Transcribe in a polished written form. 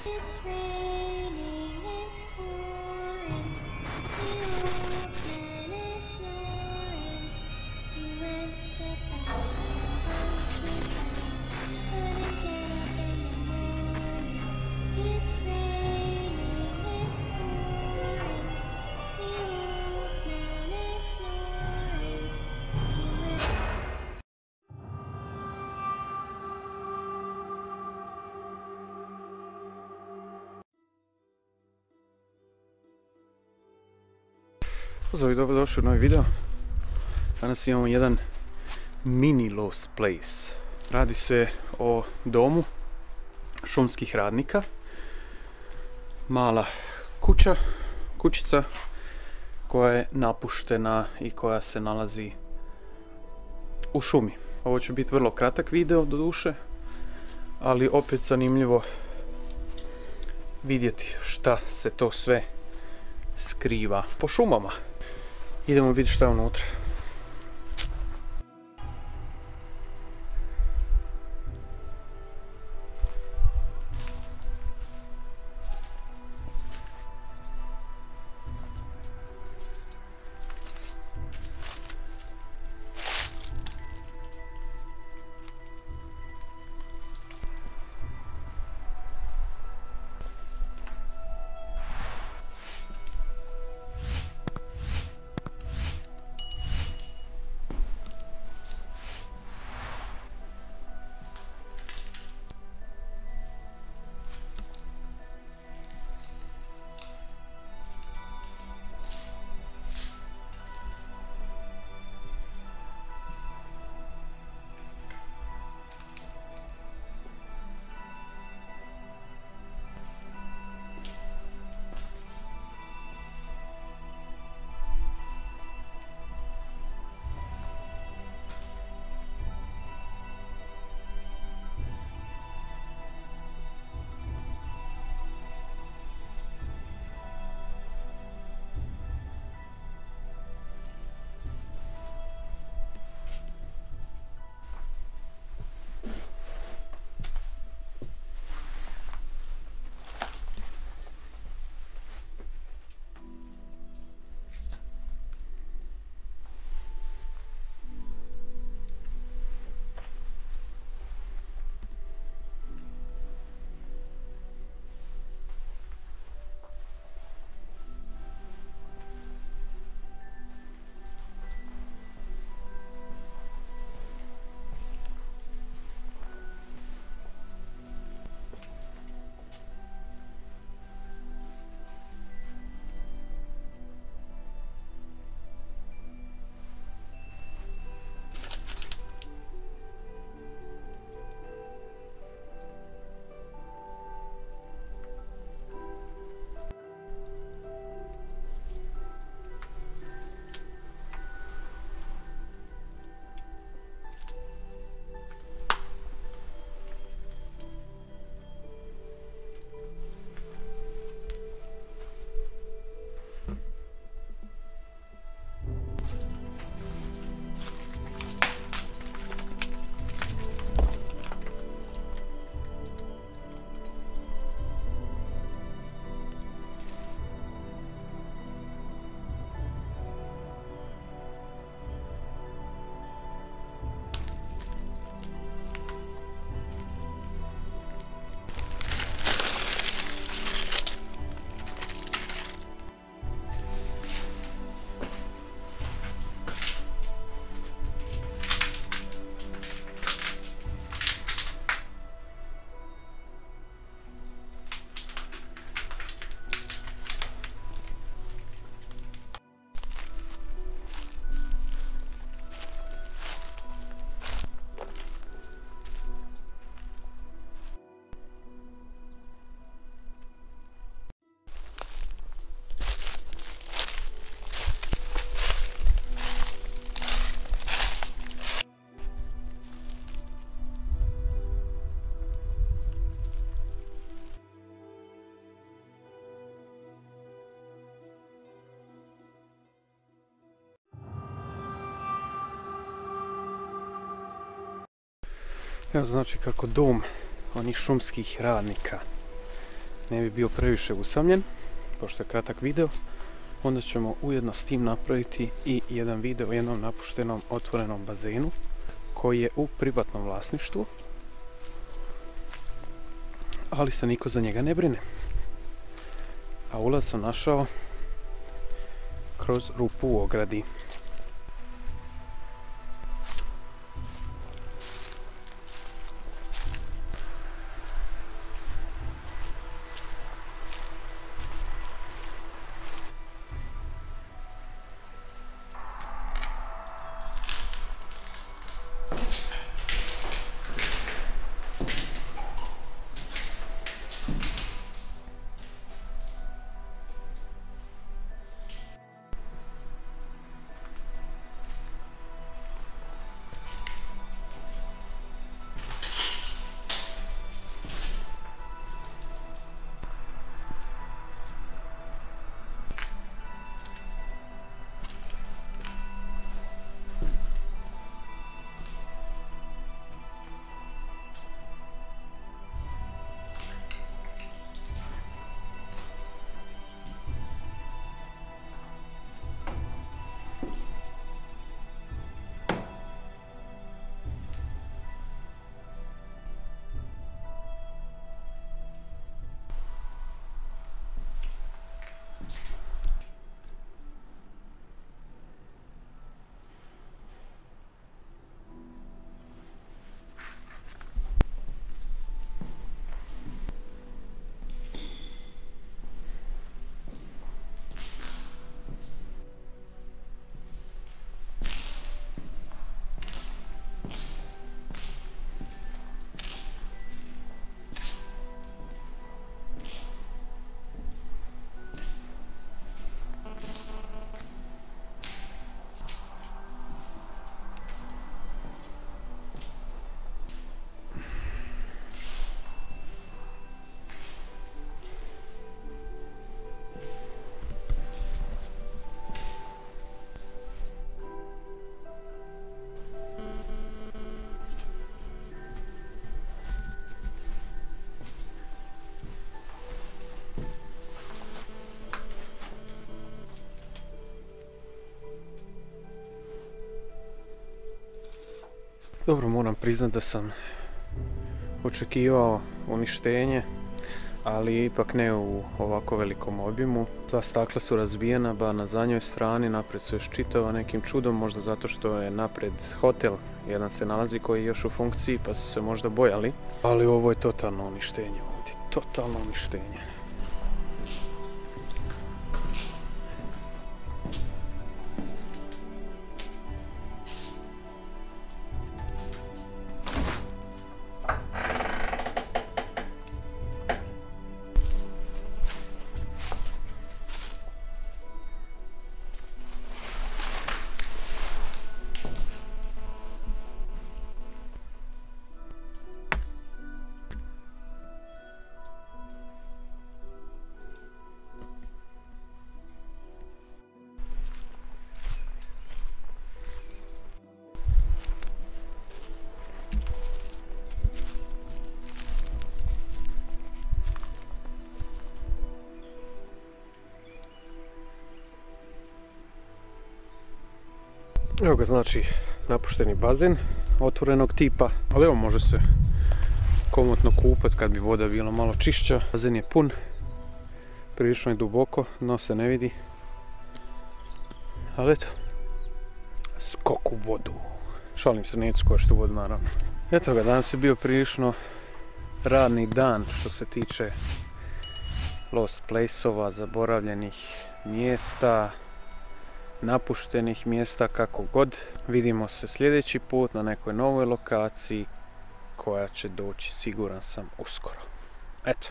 It's raining, it's pouring. The old man is snoring. He went to bed, couldn't get up in the morning. It's raining, it's pouring. The old man is snoring. He went. Pozdrav i dobrodošli u novi video. Danas imamo jedan mini Lost Place. Radi se o domu šumskih radnika. Mala kućica koja je napuštena i koja se nalazi u šumi. Ovo će biti vrlo kratak video do duše, ali opet zanimljivo vidjeti šta se to sve skriva po šumama. Idemo vidjeti šta je unutra. Evo znači kako dom onih šumskih radnika ne bi bio previše usamljen, pošto je kratak video, onda ćemo ujedno s tim napraviti i jedan video o jednom napuštenom otvorenom bazenu koji je u privatnom vlasništvu, ali se niko za njega ne brine. A ulaz sam našao kroz rupu u ogradi. Dobro, moram priznat da sam očekivao uništenje, ali ipak ne u ovako velikom obimu. Sva stakla su razbijena, ba na zadnjoj strani naprijed su još čitava nekim čudom, možda zato što je naprijed hotel, jedan se nalazi koji je još u funkciji pa su se možda bojali. Ali ovo je totalno uništenje ovdje, totalno uništenje. Evo ga, znači, napušteni bazen otvorenog tipa, ali evo može se komotno kupat kad bi voda bila malo čišća. Bazen je pun, prilično je duboko, dno se ne vidi, ali eto, skok u vodu. Šalim se, neću skočiti u vodu naravno. Eto ga, danas je bio prilično radni dan što se tiče Lost Place-ova, zaboravljenih mjesta, napuštenih mjesta, kako god. Vidimo se sljedeći put na nekoj novoj lokaciji koja će doći, siguran sam, uskoro. Eto.